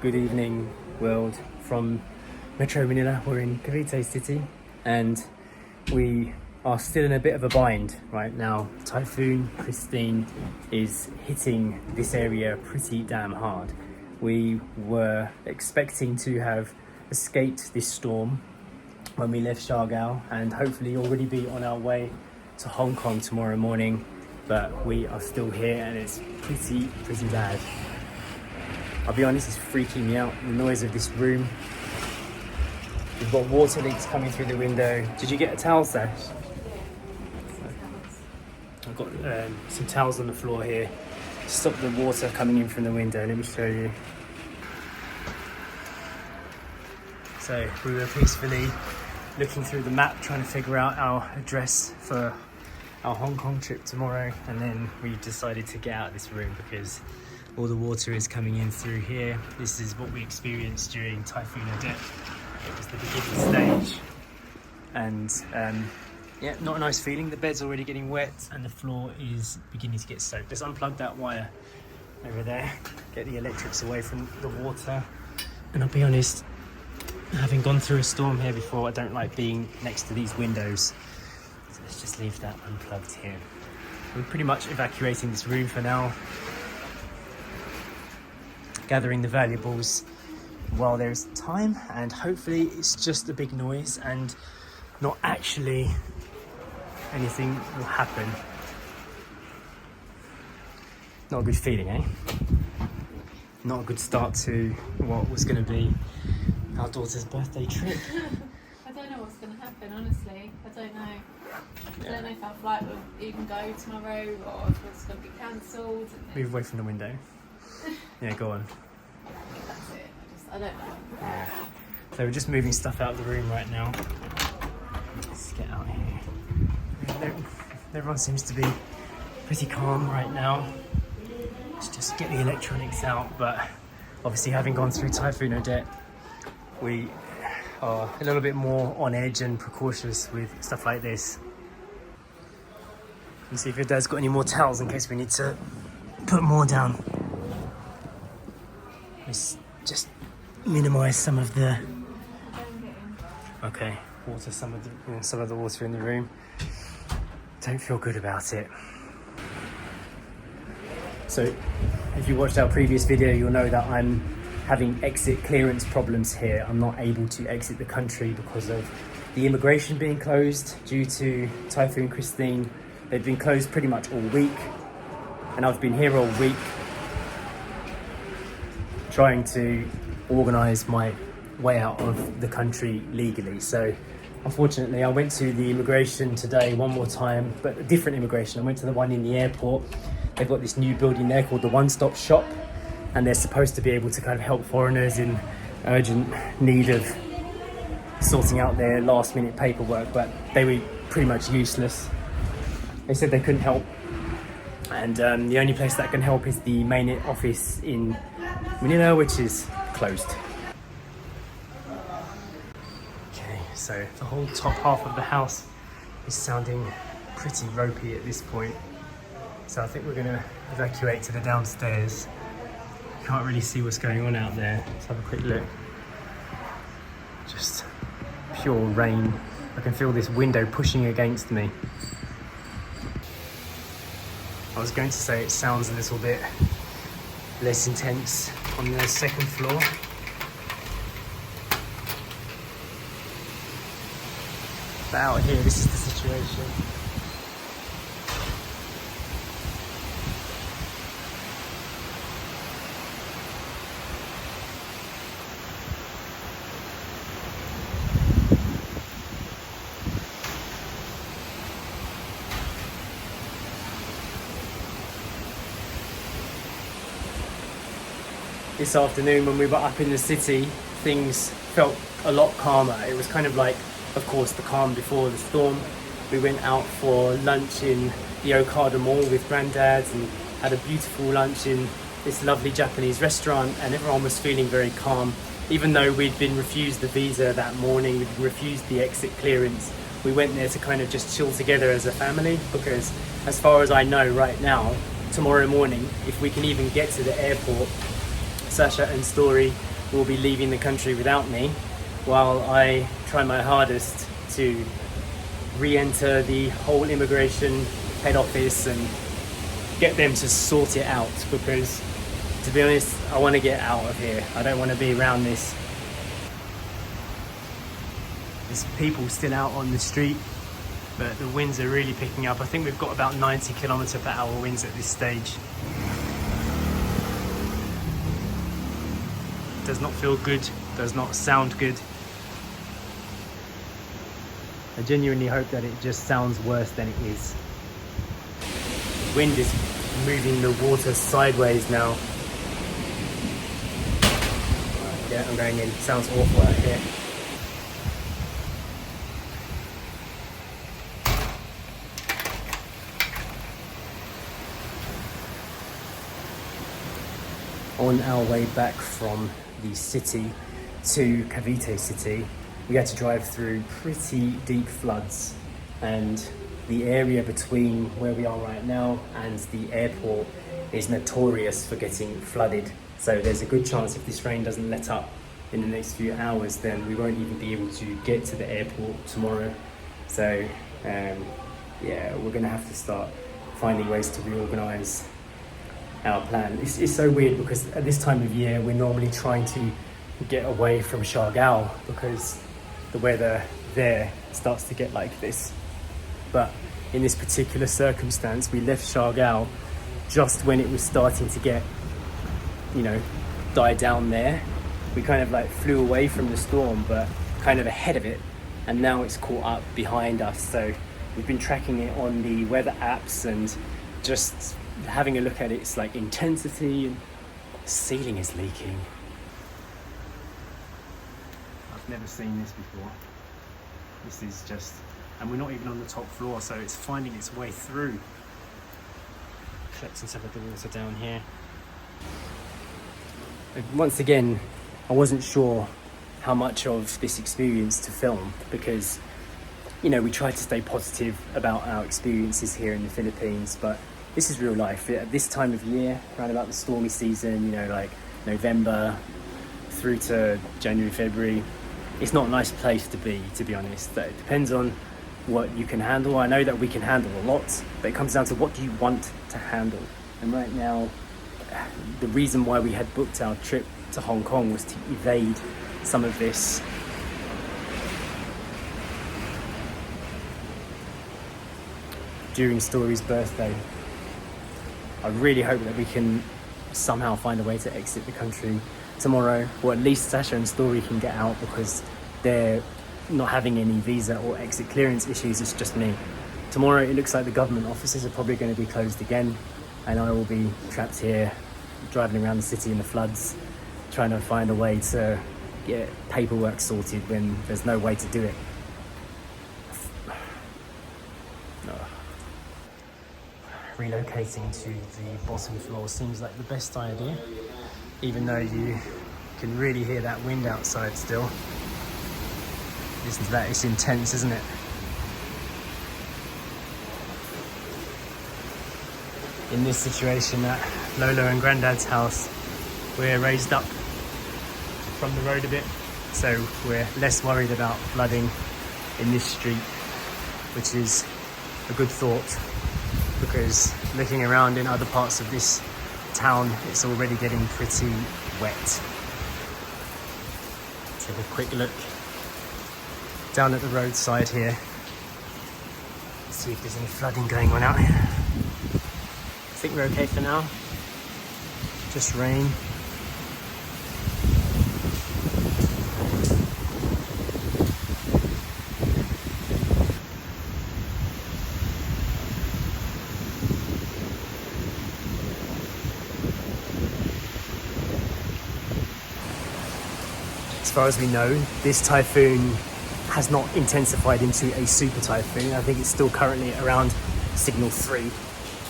Good evening, world. From Metro Manila, we're in Cavite City, and we are still in a bit of a bind right now. Typhoon Kristine is hitting this area pretty damn hard. We were expecting to have escaped this storm when we left Siargao and hopefully already be on our way to Hong Kong tomorrow morning, but we are still here and it's pretty bad. I'll be honest, it's freaking me out, the noise of this room. We've got water leaks coming through the window. Did you get a towel, Sash? I've got some towels on the floor here to stop the water coming in from the window. Let me show you. So we were peacefully looking through the map, trying to figure out our address for our Hong Kong trip tomorrow, and then we decided to get out of this room because all the water is coming in through here. This is what we experienced during Typhoon Odette. It was the beginning stage, and yeah, not a nice feeling. The bed's already getting wet and the floor is beginning to get soaked. Let's unplug that wire over there, get the electrics away from the water. And I'll be honest, having gone through a storm here before, I don't like being next to these windows. So let's just leave that unplugged here. We're pretty much evacuating this room for now, gathering the valuables while there's time, and hopefully it's just a big noise and not actually anything will happen. Not a good feeling, eh? Not a good start to what was going to be our daughter's birthday trip. I don't know what's going to happen, honestly. I don't know. I don't know if our flight will even go tomorrow or if it's going to be cancelled. Move away from the window. Yeah, go on. I think that's it. I don't know. Yeah. So we're just moving stuff out of the room right now. Let's get out here. Everyone seems to be pretty calm right now. Let's just get the electronics out, but obviously having gone through Typhoon Odette, we are a little bit more on edge and precautious with stuff like this. And see if your dad's got any more towels in case we need to put more down. Let's just minimise some of the water, some of the water in the room. Don't feel good about it. So if you watched our previous video, you'll know that I'm having exit clearance problems here. I'm not able to exit the country because of the immigration being closed due to Typhoon Kristine. They've been closed pretty much all week, and I've been here all week trying to organise my way out of the country legally. So unfortunately I went to the immigration today one more time, but a different immigration. I went to the one in the airport. They've got this new building there called the One Stop Shop, and they're supposed to be able to kind of help foreigners in urgent need of sorting out their last minute paperwork, but they were pretty much useless. They said they couldn't help, and the only place that can help is the main office in Manila, which is closed. Okay, so the whole top half of the house is sounding pretty ropey at this point. So I think we're gonna evacuate to the downstairs. Can't really see what's going on out there. Let's have a quick look. Just pure rain. I can feel this window pushing against me. I was going to say it sounds a little bit less intense on the second floor. But out here, this is the situation. This afternoon when we were up in the city, things felt a lot calmer. It was kind of like, of course, the calm before the storm. We went out for lunch in the Okada Mall with Grandad and had a beautiful lunch in this lovely Japanese restaurant, and everyone was feeling very calm. Even though we'd been refused the visa that morning, we'd refused the exit clearance, we went there to kind of just chill together as a family, because as far as I know right now, tomorrow morning, if we can even get to the airport, Sasha and Story will be leaving the country without me, while I try my hardest to re-enter the whole immigration head office and get them to sort it out, because to be honest, I want to get out of here. I don't want to be around this. There's people still out on the street, but the winds are really picking up. I think we've got about 90 km/h winds at this stage. Does not feel good, does not sound good. I genuinely hope that it just sounds worse than it is. The wind is moving the water sideways now. Yeah, I'm going in. Sounds awful out here. On our way back from the city to Cavite City, we had to drive through pretty deep floods, and the area between where we are right now and the airport is notorious for getting flooded. So there's a good chance if this rain doesn't let up in the next few hours, then we won't even be able to get to the airport tomorrow. So yeah, we're gonna have to start finding ways to reorganize our plan. It's so weird because at this time of year we're normally trying to get away from Siargao because the weather there starts to get like this. But in this particular circumstance, we left Siargao just when it was starting to get, you know, die down there. We kind of like flew away from the storm, but kind of ahead of it, and now it's caught up behind us. So we've been tracking it on the weather apps and just having a look at its like intensity, and the ceiling is leaking. I've never seen this before. This is just, and we're not even on the top floor, so it's finding its way through. Collecting some of the water down here. Once again, I wasn't sure how much of this experience to film because, you know, we tried to stay positive about our experiences here in the Philippines, but this is real life. At this time of year, around about the stormy season, you know, like November through to January, February, it's not a nice place to be honest. It depends on what you can handle. I know that we can handle a lot, but it comes down to what do you want to handle. And right now, the reason why we had booked our trip to Hong Kong was to evade some of this. During Story's birthday, I really hope that we can somehow find a way to exit the country tomorrow, or at least Sasha and Story can get out because they're not having any visa or exit clearance issues. It's just me. Tomorrow it looks like the government offices are probably going to be closed again, and I will be trapped here driving around the city in the floods trying to find a way to get paperwork sorted when there's no way to do it. Relocating to the bottom floor seems like the best idea, even though you can really hear that wind outside still. Listen to that, it's intense, isn't it? In this situation at Lola and Grandad's house, we're raised up from the road a bit, so we're less worried about flooding in this street, which is a good thought, because looking around in other parts of this town, it's already getting pretty wet. Take a quick look down at the roadside here, see if there's any flooding going on out here. I think we're okay for now, just rain. As far as we know, this typhoon has not intensified into a super typhoon. I think it's still currently around signal 3,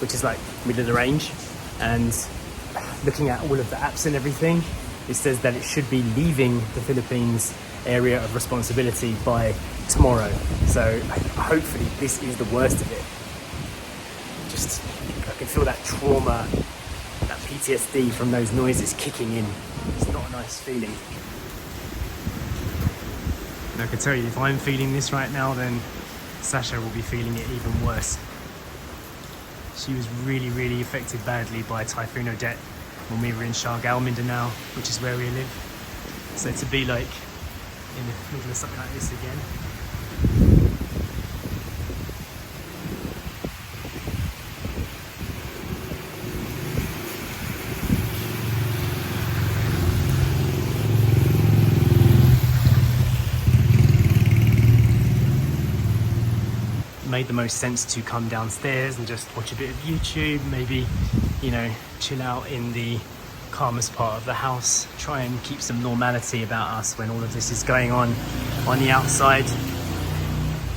which is like middle of the range. And looking at all of the apps and everything, it says that it should be leaving the Philippines area of responsibility by tomorrow. So hopefully this is the worst of it. Just, I can feel that trauma that PTSD from those noises kicking in. It's not a nice feeling. And I can tell you, if I'm feeling this right now, then Sasha will be feeling it even worse. She was really, really affected badly by Typhoon Odette when we were in Siargao, Mindanao, which is where we live. So to be like in the middle of something like this again. Made the most sense to come downstairs and just watch a bit of YouTube, maybe, you know, chill out in the calmest part of the house, try and keep some normality about us when all of this is going on the outside.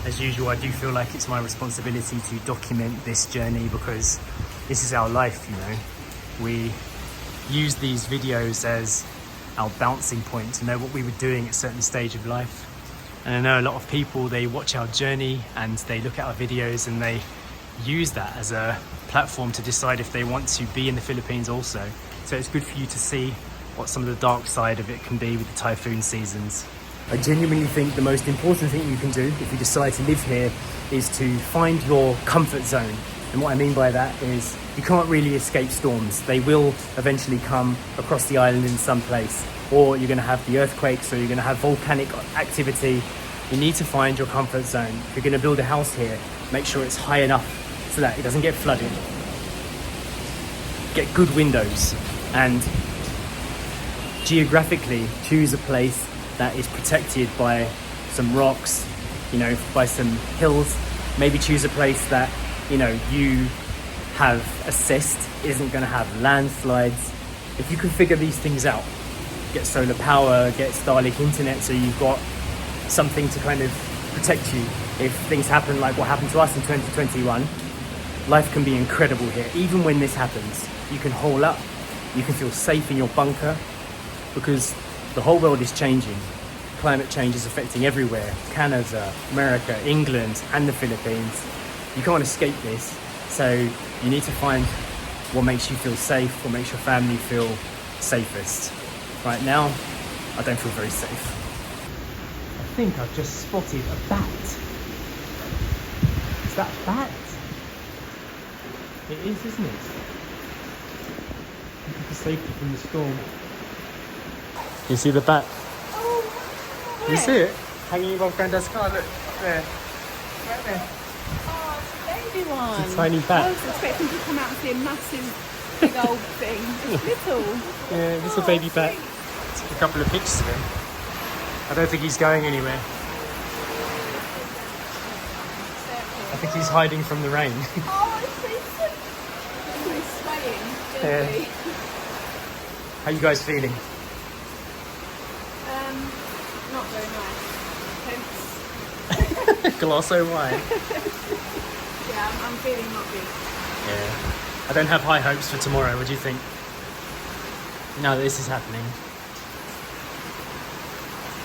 As usual, I do feel like it's my responsibility to document this journey because this is our life, you know. We use these videos as our bouncing point to know what we were doing at a certain stage of life. And I know a lot of people, they watch our journey and they look at our videos and they use that as a platform to decide if they want to be in the Philippines also. So it's good for you to see what some of the dark side of it can be with the typhoon seasons. I genuinely think the most important thing you can do if you decide to live here is to find your comfort zone. And what I mean by that is you can't really escape storms. They will eventually come across the island in some place, or you're going to have the earthquakes, or you're going to have volcanic activity. You need to find your comfort zone. If you're going to build a house here, make sure it's high enough so that it doesn't get flooded. Get good windows, and geographically choose a place that is protected by some rocks, you know, by some hills. Maybe choose a place that, you know, you have assessed isn't going to have landslides. If you can figure these things out, get solar power, get Starlink internet, so you've got something to kind of protect you if things happen like what happened to us in 2021. Life can be incredible here. Even when this happens, you can hole up, you can feel safe in your bunker, because the whole world is changing. Climate change is affecting everywhere. Canada, America, England, and the Philippines. You can't escape this, so you need to find what makes you feel safe, what makes your family feel safest. Right now, I don't feel very safe. I think I've just spotted a bat. Is that a bat? It is, isn't it? Looking for safety from the storm. You see the bat? Oh, You see it? Hanging above Grandad's car, look. There. Right there. oh, it's a baby one. It's a tiny bat. I was expecting to come out and see a massive, big old thing. It's little. Yeah, little baby bat. Took a couple of pictures of him. I don't think he's going anywhere. I think he's hiding from the rain. Oh, it's so cute. He's swaying gently. How you guys feeling? Not very nice. Hence, Glass o' wine. yeah, I'm feeling not good. Yeah. I don't have high hopes for tomorrow. What do you think? Now that this is happening.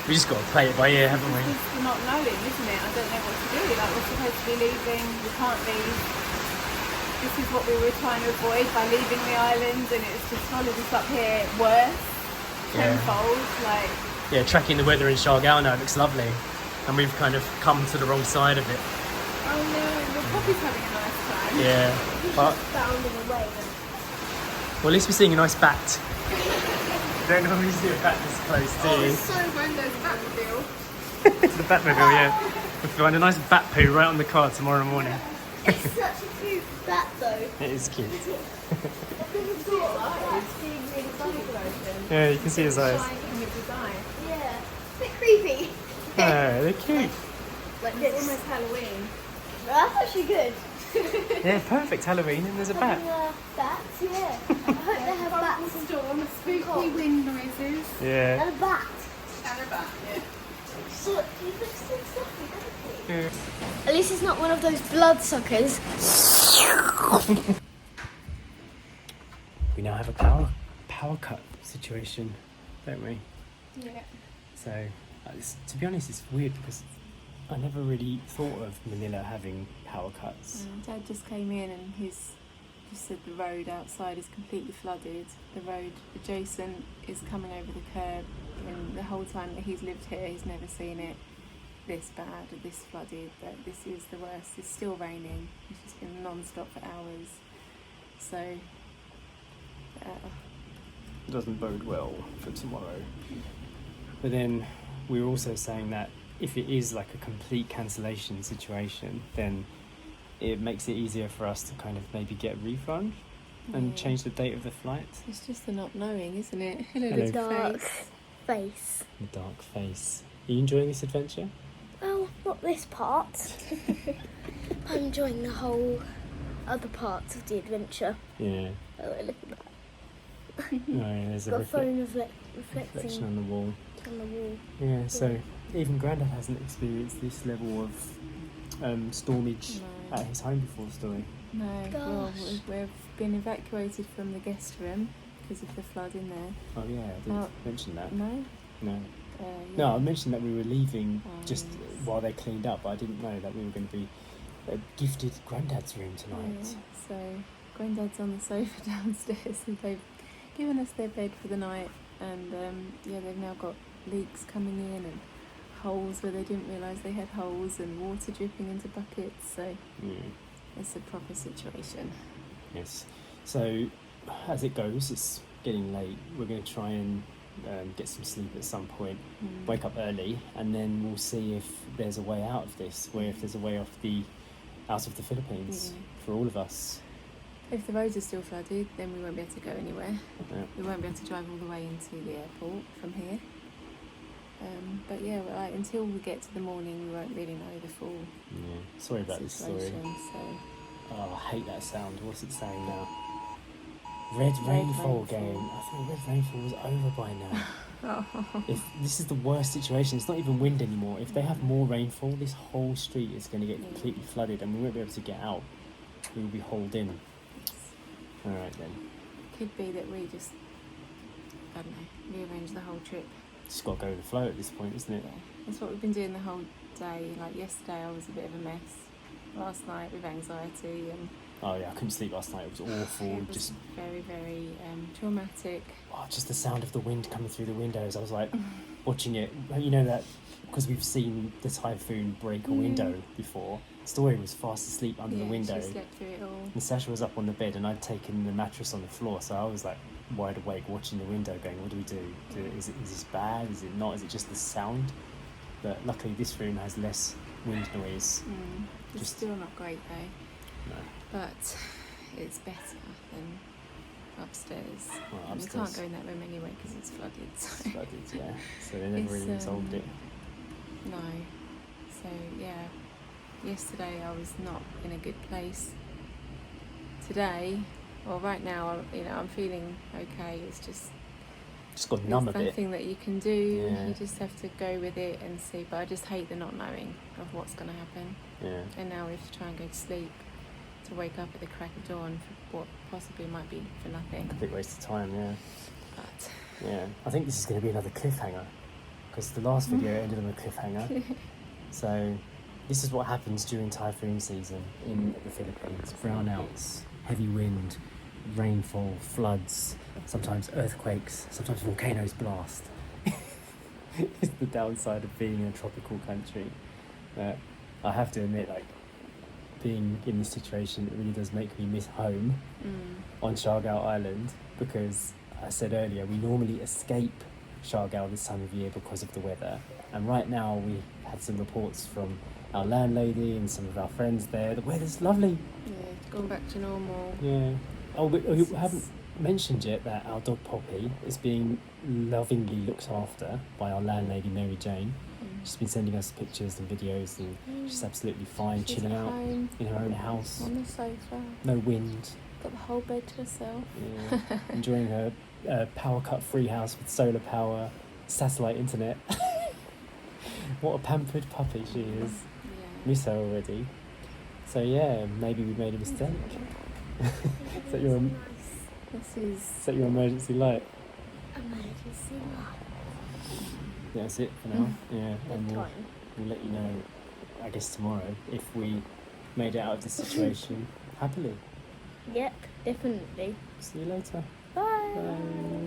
We just got to play it by ear, haven't we? It's not knowing, isn't it? I don't know what to do. Like, we're supposed to be leaving, we can't leave. This is what we were trying to avoid by leaving the island, and it's just followed us up here worse, tenfold. Like, yeah, tracking the weather in Siargao now, it looks lovely. And we've kind of come to the wrong side of it. oh no, the puppy's having a nice time. Yeah. But, Bounding away. well, at least we're seeing a nice bat. You don't normally see a bat this close, do you? It's so Grandad's Batmobile. To the Batmobile, yeah. We'll find a nice bat poo right on the car tomorrow morning. It's such a cute bat though. It is cute. Open. Yeah, you can see his eyes. Shining with his eye. Yeah. A bit creepy. Oh, they're cute. Like It's this. almost Halloween. That's actually good. Yeah, perfect Halloween, and there's a bat. Bats, yeah. I hope they have bats and Storm, spooky wind noises. Yeah. a bat. And a bat, yeah. So, you look so fluffy, don't you? Yeah. At least it's not one of those bloodsuckers. We now have a power cut situation, don't we? Yeah. So, to be honest, it's weird because I never really thought of Manila having power cuts. Dad just came in and his just said the road outside is completely flooded. The road adjacent is coming over the curb, and the whole time that he's lived here, he's never seen it this bad or this flooded. But this is the worst. It's still raining. It's just been non-stop for hours. So It doesn't bode well for tomorrow. But then we were also saying that if it is like a complete cancellation situation, then it makes it easier for us to kind of maybe get a refund and change the date of the flight. It's just the not knowing, isn't it? Hello. The dark face. The dark face. Are you enjoying this adventure? Well, not this part. I'm enjoying the whole other parts of the adventure. Yeah. Oh, look at that. No, there's a Got a phone reflection reflecting on the wall. on the wall. Yeah, so even Grandad hasn't experienced this level of stormage No. at his home before, story. No, well, Gosh. we've been evacuated from the guest room because of the flood in there. Oh yeah, I didn't mention that. No? No. Yeah. No, I mentioned that we were leaving just yes. while they cleaned up, but I didn't know that we were going to be gifted Grandad's room tonight. Yeah, so Grandad's on the sofa downstairs, and they've given us their bed for the night, and they've now got leaks coming in and holes where they didn't realise they had holes and water dripping into buckets, so it's a proper situation. Yes. So as it goes, it's getting late. We're going to try and get some sleep at some point, wake up early, and then we'll see if there's a way out of this, where if there's a way out of the Philippines for all of us. If the roads are still flooded, then we won't be able to go anywhere. Yeah. We won't be able to drive all the way into the airport from here. But yeah, until we get to the morning, we won't really know the full Sorry about this story. situation. So Oh, I hate that sound. What's it saying now? Red rainfall game. I thought red rainfall was over by now. If this is the worst situation, it's not even wind anymore. If they have more rainfall, this whole street is going to get completely flooded, and we won't be able to get out. We will be hauled in. All right then. Could be that we just, I don't know, rearrange the whole trip. Just got to go with the flow at this point, isn't it? Yeah, that's what we've been doing the whole day. Like yesterday, I was a bit of a mess. Last night with anxiety and. Oh yeah, I couldn't sleep last night. It was awful. It was just very, very traumatic. just the sound of the wind coming through the windows. I was like watching it. You know that because we've seen the typhoon break a window before. Story was fast asleep under the window. She slept through it all. And Sasha was up on the bed, and I'd taken the mattress on the floor, so I was like wide awake watching the window, going, "What do we do? Is this bad? Is it not? Is it just the sound?" But luckily, this room has less wind noise. It's Just- still not great though. No. But it's better than upstairs. Well, And we upstairs. can't go in that room anyway because it's flooded. So. It's flooded, yeah. So they never It's, really resolved it. No. So yeah, yesterday I was not in a good place. Today, well, right now, I'm feeling okay. It's just Just got numb a there's bit. nothing that you can do. Yeah. You just have to go with it and see. But I just hate the not knowing of what's going to happen. Yeah. And now we have to try and go to sleep to wake up at the crack of dawn for what possibly might be for nothing. Complete waste of time, yeah. But Yeah. I think this is going to be another cliffhanger, because the last video ended on a cliffhanger. So this is what happens during typhoon season in the Philippines. Brownouts, heavy wind, rainfall, floods, sometimes earthquakes, sometimes volcanoes blast. It's the downside of being in a tropical country. I have to admit, like, being in this situation, it really does make me miss home on Siargao Island, because I said earlier, we normally escape Siargao this time of year because of the weather. And right now we had some reports from our landlady and some of our friends there. The weather's lovely. yeah, gone back to normal. Yeah. Oh, we haven't mentioned yet that our dog Poppy is being lovingly looked after by our landlady Mary Jane. She's been sending us pictures and videos, and she's absolutely fine, She's chilling at out home in her own house. on the sofa. No wind. Got the whole bed to herself. Yeah. Enjoying her power cut free house with solar power, satellite internet. What a pampered puppy she is. Yeah. Miss her already. So yeah, maybe we made a mistake. Is that your emergency light? Emergency light. Yeah, that's it for now. Yeah, and Bedtime. we'll let you know, I guess tomorrow, if we made it out of this situation happily. Yep, definitely. See you later. Bye. Bye.